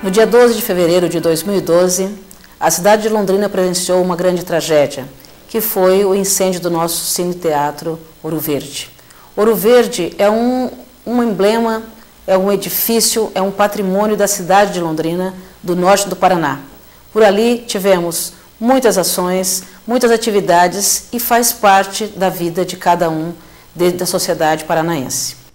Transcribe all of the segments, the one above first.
No dia 12 de fevereiro de 2012, a cidade de Londrina presenciou uma grande tragédia, que foi o incêndio do nosso cine-teatro Ouro Verde. Ouro Verde é um emblema, é um edifício, é um patrimônio da cidade de Londrina, do norte do Paraná. Por ali tivemos muitas ações, muitas atividades e faz parte da vida de cada um da sociedade paranaense.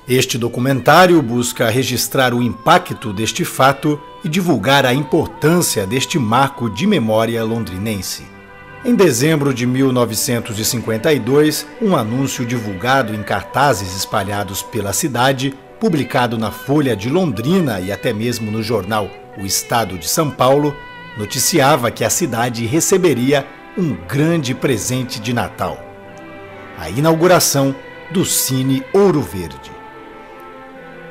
Este documentário busca registrar o impacto deste fato e divulgar a importância deste marco de memória londrinense. Em dezembro de 1952, um anúncio divulgado em cartazes espalhados pela cidade, publicado na Folha de Londrina e até mesmo no jornal O Estado de São Paulo, noticiava que a cidade receberia um grande presente de Natal: a inauguração do Cine Ouro Verde.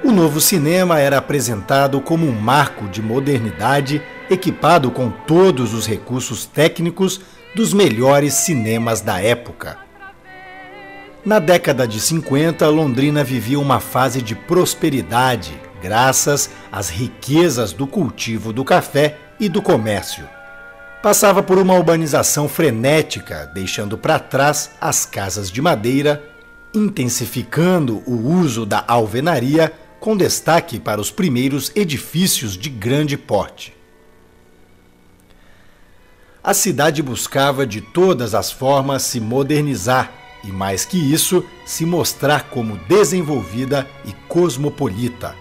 O novo cinema era apresentado como um marco de modernidade, equipado com todos os recursos técnicos dos melhores cinemas da época. Na década de 50, Londrina vivia uma fase de prosperidade, graças às riquezas do cultivo do café e do comércio. Passava por uma urbanização frenética, deixando para trás as casas de madeira, intensificando o uso da alvenaria, com destaque para os primeiros edifícios de grande porte. A cidade buscava de todas as formas se modernizar e, mais que isso, se mostrar como desenvolvida e cosmopolita.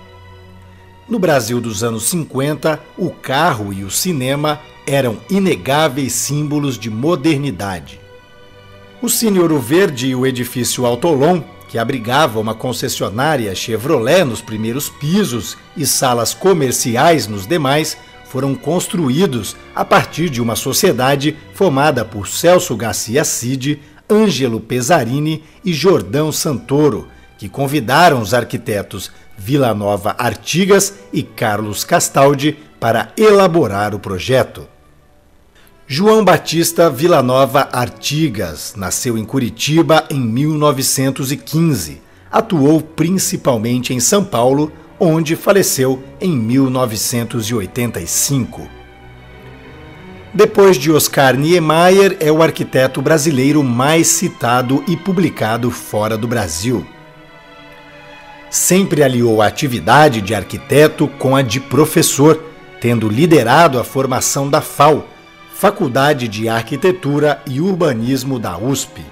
No Brasil dos anos 50, o carro e o cinema eram inegáveis símbolos de modernidade. O Cine Ouro Verde e o edifício Autolon, que abrigava uma concessionária Chevrolet nos primeiros pisos e salas comerciais nos demais, foram construídos a partir de uma sociedade formada por Celso Garcia Cid, Ângelo Pesarini e Jordão Santoro, que convidaram os arquitetos Vilanova Artigas e Carlos Castaldi para elaborar o projeto. João Batista Vilanova Artigas nasceu em Curitiba em 1915. Atuou principalmente em São Paulo, onde faleceu em 1985. Depois de Oscar Niemeyer, é o arquiteto brasileiro mais citado e publicado fora do Brasil. Sempre aliou a atividade de arquiteto com a de professor, tendo liderado a formação da FAU, Faculdade de Arquitetura e Urbanismo da USP.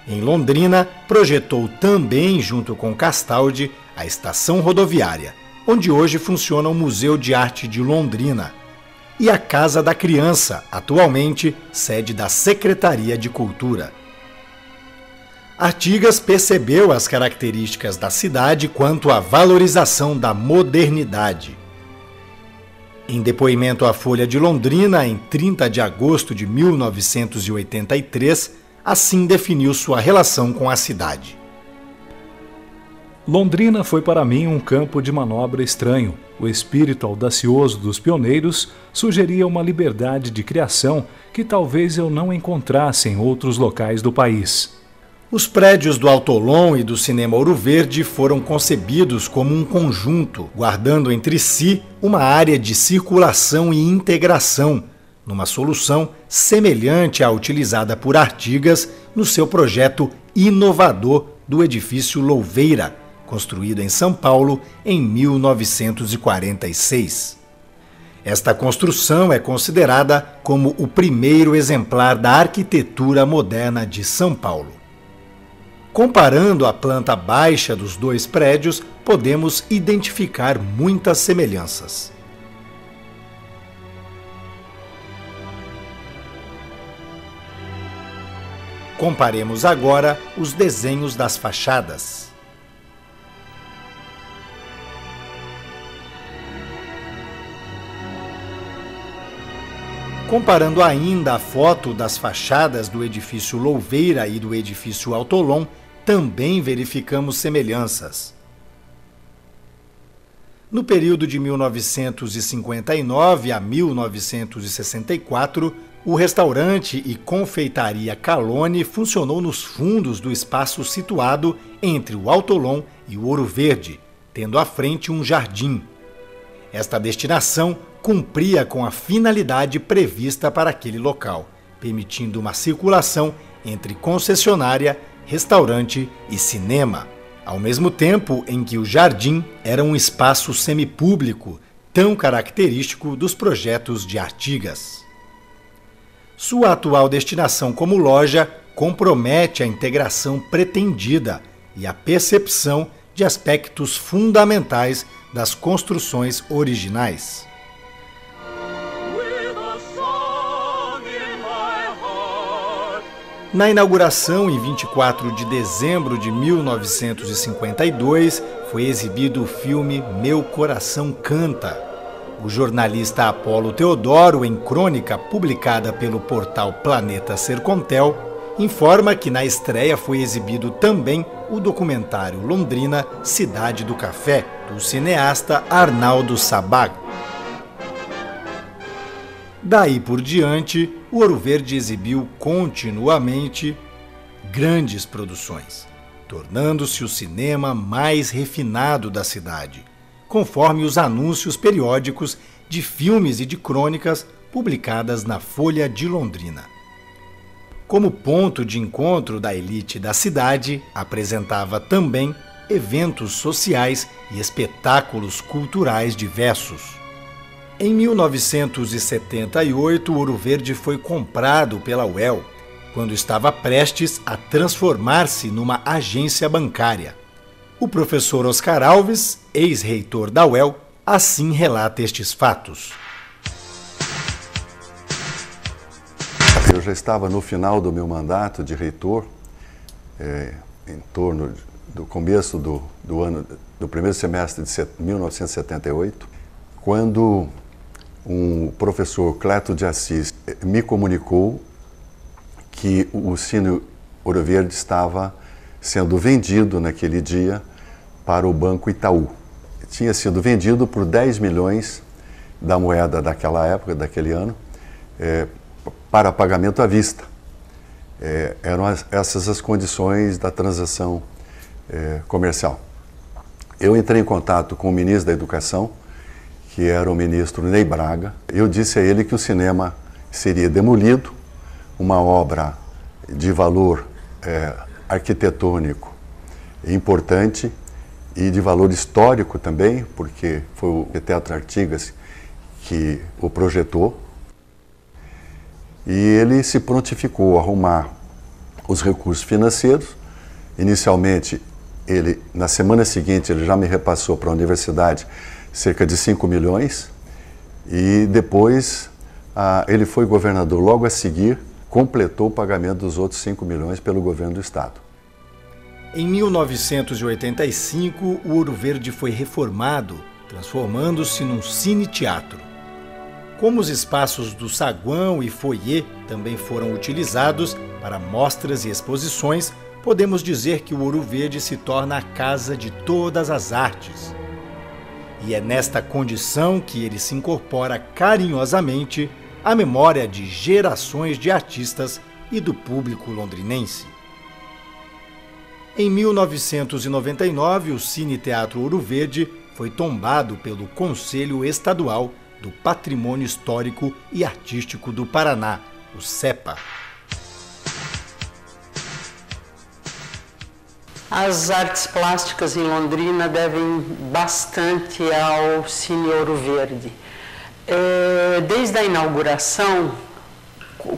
Em Londrina, projetou também, junto com Castaldi, a estação rodoviária, onde hoje funciona o Museu de Arte de Londrina, e a Casa da Criança, atualmente sede da Secretaria de Cultura. Artigas percebeu as características da cidade quanto à valorização da modernidade. Em depoimento à Folha de Londrina, em 30 de agosto de 1983, assim definiu sua relação com a cidade. Londrina foi para mim um campo de manobra estranho. O espírito audacioso dos pioneiros sugeria uma liberdade de criação que talvez eu não encontrasse em outros locais do país. Os prédios do Autolon e do Cinema Ouro Verde foram concebidos como um conjunto, guardando entre si uma área de circulação e integração, numa solução semelhante à utilizada por Artigas no seu projeto inovador do edifício Louveira, construído em São Paulo em 1946. Esta construção é considerada como o primeiro exemplar da arquitetura moderna de São Paulo. Comparando a planta baixa dos dois prédios, podemos identificar muitas semelhanças. Comparemos agora os desenhos das fachadas. Comparando ainda a foto das fachadas do edifício Louveira e do edifício Autolon, também verificamos semelhanças. No período de 1959 a 1964, o restaurante e confeitaria Calone funcionou nos fundos do espaço situado entre o Autolon e o Ouro Verde, tendo à frente um jardim. Esta destinação cumpria com a finalidade prevista para aquele local, permitindo uma circulação entre concessionária, restaurante e cinema, ao mesmo tempo em que o jardim era um espaço semipúblico, tão característico dos projetos de Artigas. Sua atual destinação como loja compromete a integração pretendida e a percepção de aspectos fundamentais das construções originais. Na inauguração, em 24 de dezembro de 1952, foi exibido o filme Meu Coração Canta. O jornalista Apolo Teodoro, em crônica publicada pelo portal Planeta Sercontel, informa que na estreia foi exibido também o documentário Londrina, Cidade do Café, do cineasta Arnaldo Sabag. Daí por diante, o Ouro Verde exibiu continuamente grandes produções, tornando-se o cinema mais refinado da cidade, conforme os anúncios periódicos de filmes e de crônicas publicadas na Folha de Londrina. Como ponto de encontro da elite da cidade, apresentava também eventos sociais e espetáculos culturais diversos. Em 1978, o Ouro Verde foi comprado pela UEL, quando estava prestes a transformar-se numa agência bancária. O professor Oscar Alves, ex-reitor da UEL, assim relata estes fatos. Eu já estava no final do meu mandato de reitor, em torno do começo do primeiro semestre de 1978, quando um professor, Cleto de Assis, me comunicou que o Cine Ouro Verde estava sendo vendido naquele dia para o Banco Itaú. Tinha sido vendido por 10 milhões da moeda daquela época, daquele ano, para pagamento à vista. Eram essas as condições da transação comercial. Eu entrei em contato com o ministro da Educação, que era o ministro Ney Braga. Eu disse a ele que o cinema seria demolido, uma obra de valor arquitetônico importante e de valor histórico também, porque foi o arquiteto Artigas que o projetou. E ele se prontificou a arrumar os recursos financeiros. Inicialmente, na semana seguinte, ele já me repassou para a universidade cerca de 5 milhões, e depois ele foi governador. Logo a seguir, completou o pagamento dos outros 5 milhões pelo governo do estado. Em 1985, o Ouro Verde foi reformado, transformando-se num cine-teatro. Como os espaços do saguão e foyer também foram utilizados para mostras e exposições, podemos dizer que o Ouro Verde se torna a casa de todas as artes. E é nesta condição que ele se incorpora carinhosamente à memória de gerações de artistas e do público londrinense. Em 1999, o Cine Teatro Ouro Verde foi tombado pelo Conselho Estadual do Patrimônio Histórico e Artístico do Paraná, o CEPA. As artes plásticas em Londrina devem bastante ao Cine Ouro Verde. Desde a inauguração,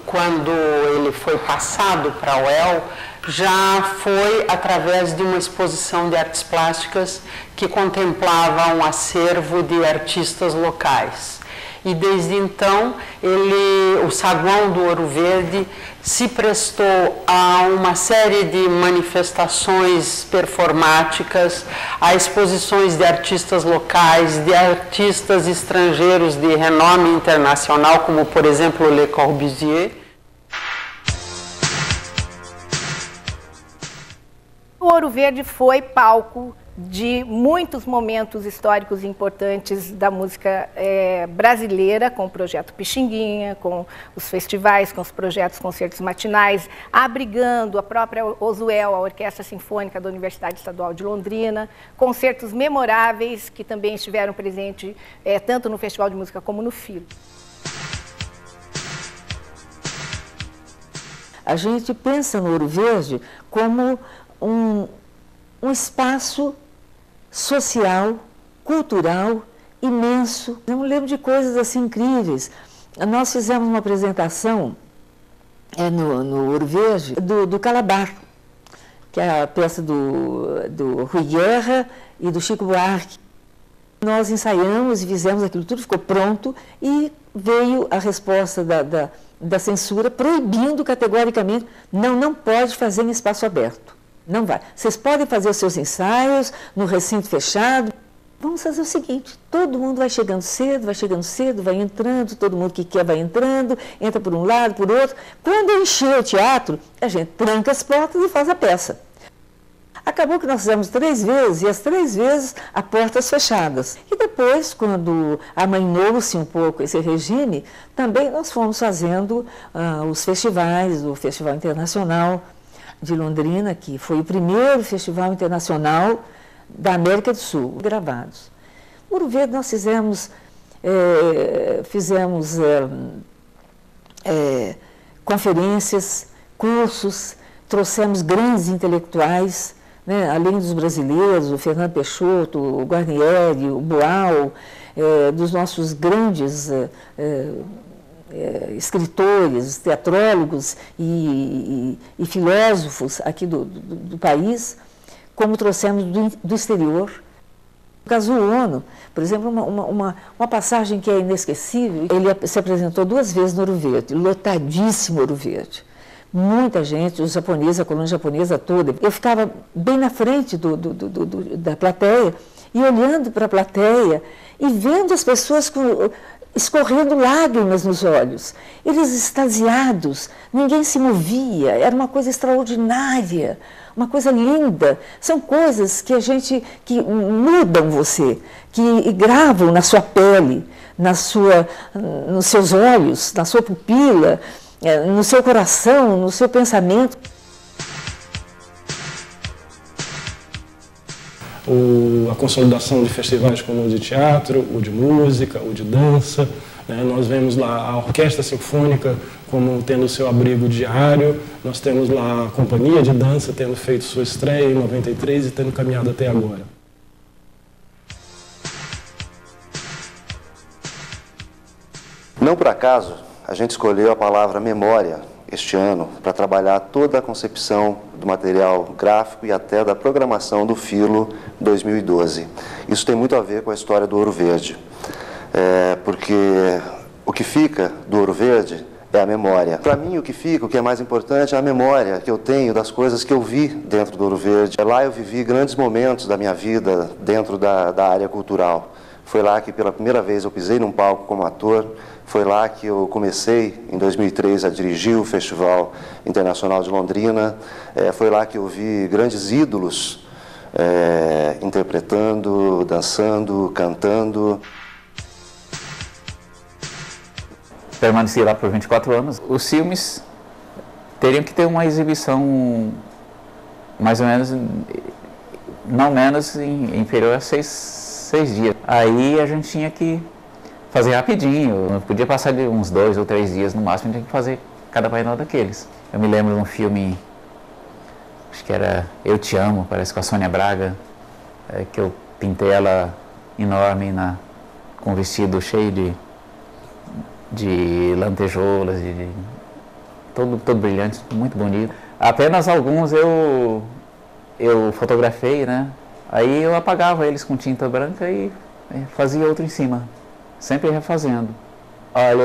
quando ele foi passado para a UEL, já foi através de uma exposição de artes plásticas que contemplava um acervo de artistas locais. E desde então, o saguão do Ouro Verde se prestou a uma série de manifestações performáticas, a exposições de artistas locais, de artistas estrangeiros de renome internacional, como, por exemplo, Le Corbusier. O Ouro Verde foi palco de muitos momentos históricos importantes da música brasileira, com o projeto Pixinguinha, com os festivais, com os projetos concertos matinais, abrigando a própria Ozuel, a Orquestra Sinfônica da Universidade Estadual de Londrina, concertos memoráveis que também estiveram presentes tanto no Festival de Música como no FILO. A gente pensa no Ouro Verde como um espaço social, cultural, imenso. Eu me lembro de coisas assim incríveis. Nós fizemos uma apresentação no Ouro Verde do Calabar, que é a peça do Rui Guerra e do Chico Buarque. Nós ensaiamos e fizemos aquilo tudo, ficou pronto e veio a resposta da censura proibindo categoricamente, não pode fazer em espaço aberto. Não vai. Vocês podem fazer os seus ensaios no recinto fechado. Vamos fazer o seguinte, todo mundo vai chegando cedo, vai entrando, todo mundo que quer vai entrando, entra por um lado, por outro. Quando encher o teatro, a gente tranca as portas e faz a peça. Acabou que nós fizemos 3 vezes, e as 3 vezes a portas fechadas. E depois, quando amainou-se um pouco esse regime, também nós fomos fazendo os festivais, o Festival Internacional de Londrina, que foi o primeiro festival internacional da América do Sul, gravados. No Ouro Verde nós fizemos conferências, cursos, trouxemos grandes intelectuais, né, além dos brasileiros, o Fernando Peixoto, o Guarnieri, o Boal, dos nossos grandes escritores, teatrólogos e filósofos aqui do país, como trouxemos do exterior. No caso do ONU, por exemplo, uma passagem que é inesquecível, ele se apresentou 2 vezes no Ouro Verde, lotadíssimo Ouro Verde. Muita gente, os japoneses, a colônia japonesa toda. Eu ficava bem na frente da plateia e olhando para a plateia e vendo as pessoas escorrendo lágrimas nos olhos. Eles extasiados, ninguém se movia, era uma coisa extraordinária, uma coisa linda. São coisas que mudam você, que gravam na sua pele, nos seus olhos, na sua pupila, no seu coração, no seu pensamento. A consolidação de festivais como o de teatro, o de música, o de dança. Nós vemos lá a Orquestra Sinfônica como tendo o seu abrigo diário, nós temos lá a Companhia de Dança tendo feito sua estreia em 93 e tendo caminhado até agora. Não por acaso, a gente escolheu a palavra memória este ano para trabalhar toda a concepção do material gráfico e até da programação do FILO 2012. Isso tem muito a ver com a história do Ouro Verde, porque o que fica do Ouro Verde é a memória. Para mim, o que fica, o que é mais importante, é a memória que eu tenho das coisas que eu vi dentro do Ouro Verde. Lá eu vivi grandes momentos da minha vida dentro da área cultural. Foi lá que pela primeira vez eu pisei num palco como ator. Foi lá que eu comecei, em 2003, a dirigir o Festival Internacional de Londrina. Foi lá que eu vi grandes ídolos interpretando, dançando, cantando. Permaneci lá por 24 anos. Os filmes teriam que ter uma exibição mais ou menos, não menos, inferior a 6 dias. Aí a gente tinha que fazer rapidinho, não podia passar de uns 2 ou 3 dias no máximo, a gente tinha que fazer cada painel daqueles. Eu me lembro de um filme, acho que era Eu Te Amo, parece com a Sônia Braga, que eu pintei ela enorme com um vestido cheio de lantejoulas, todo brilhante, muito bonito. Apenas alguns eu fotografei, né? Aí eu apagava eles com tinta branca e fazia outro em cima, sempre refazendo. Olha,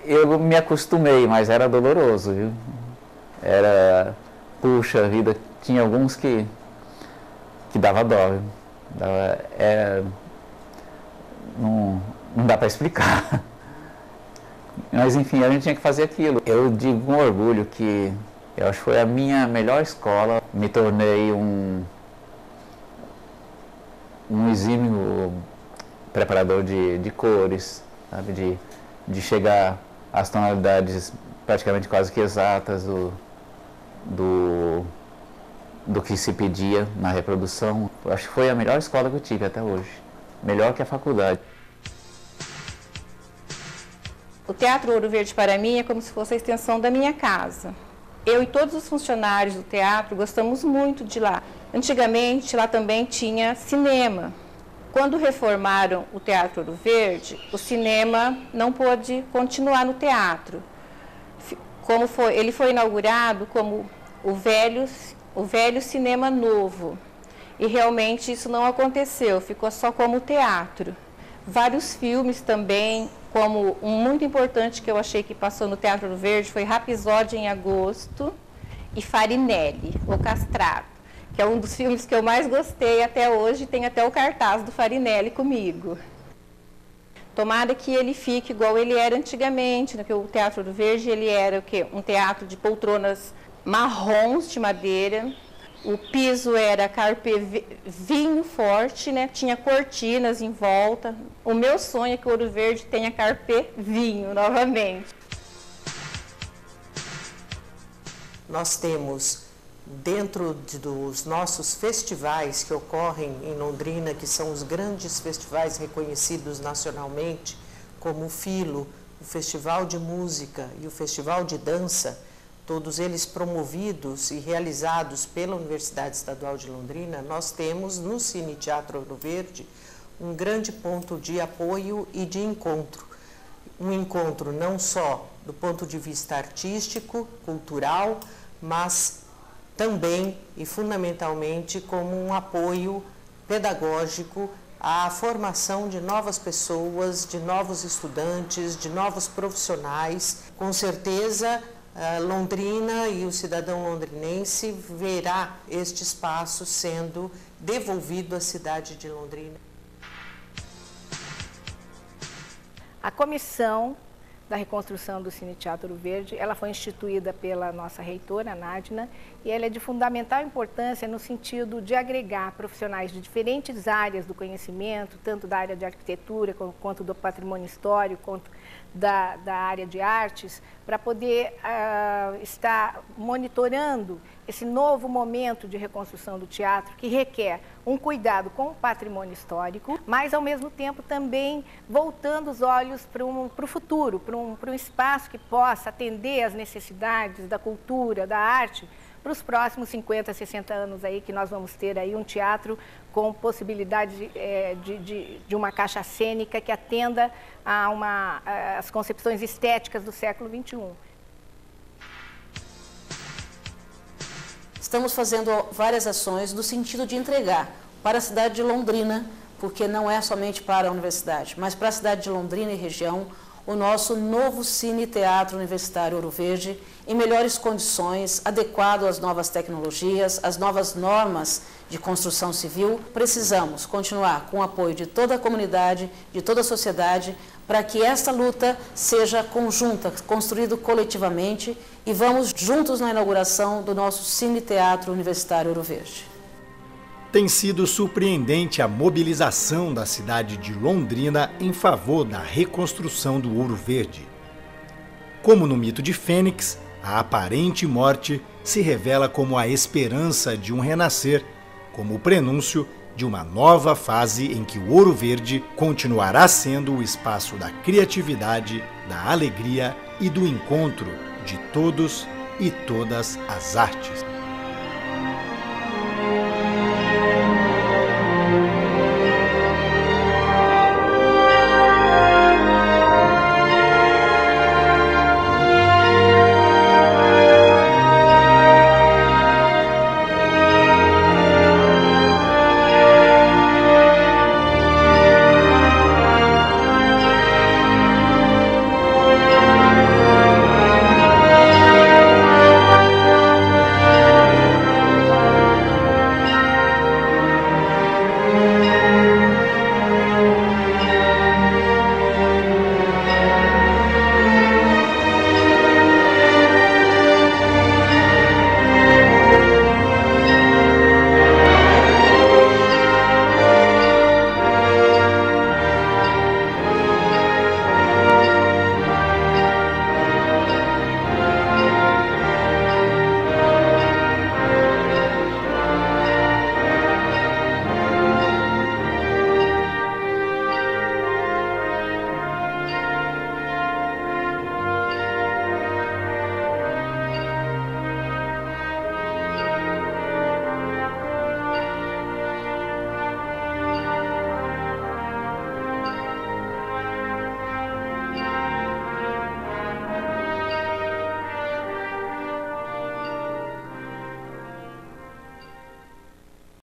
eu me acostumei, mas era doloroso, viu? Puxa vida, tinha alguns que dava dó, viu? Não dá para explicar. Mas enfim, a gente tinha que fazer aquilo. Eu digo com orgulho que eu acho que foi a minha melhor escola. Me tornei um um exímio preparador de cores, sabe? De chegar às tonalidades praticamente quase que exatas do que se pedia na reprodução. Eu acho que foi a melhor escola que eu tive até hoje, melhor que a faculdade. O Teatro Ouro Verde para mim é como se fosse a extensão da minha casa. Eu e todos os funcionários do teatro gostamos muito de lá. Antigamente lá também tinha cinema. Quando reformaram o Teatro Ouro Verde, o cinema não pôde continuar no teatro. Ele foi inaugurado como o velho cinema novo. E realmente isso não aconteceu, ficou só como teatro. Vários filmes também, como um muito importante que eu achei que passou no Teatro Ouro Verde foi Rapisódia em Agosto e Farinelli, O Castrado, que é um dos filmes que eu mais gostei até hoje, tem até o cartaz do Farinelli comigo. Tomara que ele fique igual ele era antigamente, né? Porque o Teatro Ouro Verde ele era o quê? Um teatro de poltronas marrons de madeira. O piso era carpê vinho forte, né? Tinha cortinas em volta. O meu sonho é que o Ouro Verde tenha carpê vinho novamente. Nós temos, dentro dos nossos festivais que ocorrem em Londrina, que são os grandes festivais reconhecidos nacionalmente, como o Filo, o Festival de Música e o Festival de Dança, todos eles promovidos e realizados pela Universidade Estadual de Londrina, nós temos no Cine Teatro Ouro Verde um grande ponto de apoio e de encontro. Um encontro não só do ponto de vista artístico, cultural, mas também e fundamentalmente como um apoio pedagógico à formação de novas pessoas, de novos estudantes, de novos profissionais. Com certeza, Londrina e o cidadão londrinense verá este espaço sendo devolvido à cidade de Londrina. A comissão da reconstrução do Cine Teatro Ouro Verde, ela foi instituída pela nossa reitora, Nádina, e ela é de fundamental importância no sentido de agregar profissionais de diferentes áreas do conhecimento, tanto da área de arquitetura, quanto do patrimônio histórico, quanto da área de artes, para poder estar monitorando esse novo momento de reconstrução do teatro, que requer um cuidado com o patrimônio histórico, mas, ao mesmo tempo, também voltando os olhos para o futuro, para um espaço que possa atender às necessidades da cultura, da arte, para os próximos 50, 60 anos aí, que nós vamos ter aí um teatro com possibilidade de uma caixa cênica que atenda às concepções estéticas do século XXI. Estamos fazendo várias ações no sentido de entregar para a cidade de Londrina, porque não é somente para a universidade, mas para a cidade de Londrina e região, o nosso novo Cine Teatro Universitário Ouro Verde, em melhores condições, adequado às novas tecnologias, às novas normas de construção civil. Precisamos continuar com o apoio de toda a comunidade, de toda a sociedade, para que esta luta seja conjunta, construída coletivamente, e vamos juntos na inauguração do nosso Cine Teatro Universitário Ouro Verde. Tem sido surpreendente a mobilização da cidade de Londrina em favor da reconstrução do Ouro Verde. Como no mito de Fênix, a aparente morte se revela como a esperança de um renascer, como o prenúncio de uma nova fase em que o Ouro Verde continuará sendo o espaço da criatividade, da alegria e do encontro de todos e todas as artes.